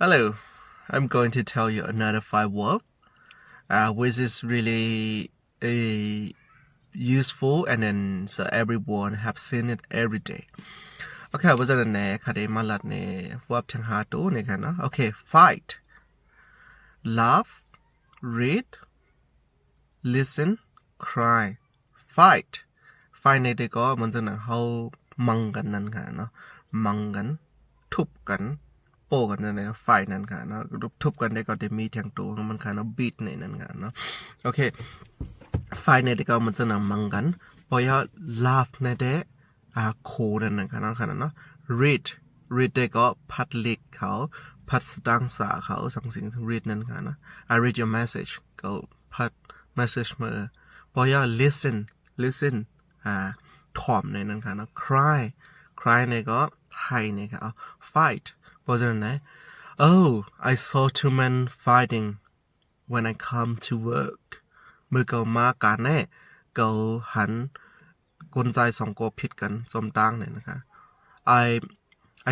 Hello, I'm going to tell you another 5 word which is really useful and then so everyone have seen it every day. Okay, เพราะฉะนั้นเนี่ยค่ะได้มาลัดในวับทั้ง5ตัวนี่ค่ะเนาะ Okay, fight, laugh, read, listen, cry. Fight. Fight ในที่ก็มันจะนะเฮามังกันนั่นค่ะเนาะมังกันทุบกันโป้กันนั่นนะไฟนั่นค่ะเนาะทุบกันได้ก็ได้มีทั้งตัวมันค่ะเนาะบีทในนั้นค่ะเนาะโอเคไฟในที่ก็มันจะนะมังกันพอยา laugh ในที่โคนั่นค่ะเนาะค่ะเนาะ read ได้ก็พัดเล็กเขาพัดสตางสาเขาสังสิ่ง read นั่นค่ะเนาะ I read your message ก็พัด message มาพอยา listen ถ่อมในนั้นค่ะเนาะ cry ในก็ให้ในค่ะ fight เพราะฉะนั้นนะ Oh I saw 2 men fighting when I come to work เมื่อเขามากันแน่เขาหันกลใจ2ก็ผิดกันสมต่างเนี่ยนะคะ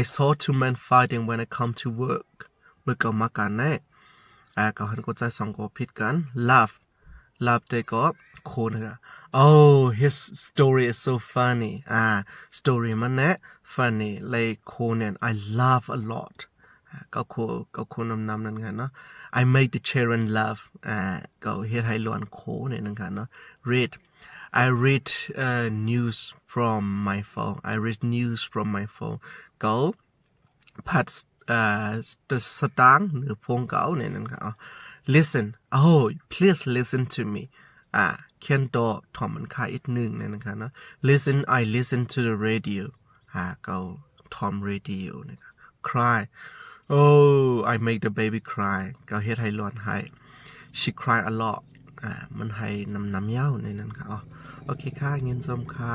I saw 2 men fighting when I come to work เมื่อเขามากันแน่เขาหันกลใจ2ก็ผิดกัน laugh ได้ก็โคนะคะ Oh his story is so funny story มันแน่ funny like โคเนี่ย I laugh a lot ก็โคนำนั่นค่ะเนาะ I make the children laugh ก็เฮ็ดให้ล้วนโคเนี่ยนั่นค่ะเนาะ read I read news from my phone I read news from my phone ก็พัดสตางค์หรือพงเก่าเนี่ยนั่นค่ะ listen Oh please listen to me เขียนต่อถอมมันค่าอีกนึงเนี่ยนะคะเนาะ listen I listen to the radio ก็ถอม radio นะคะ cry Oh I make the baby cry ก็เฮ็ดให้ร้อนให้ she cry a lot มันให้น้ำยาวในนั้นค่ะโอเคค่ะเงินส้มค่ะ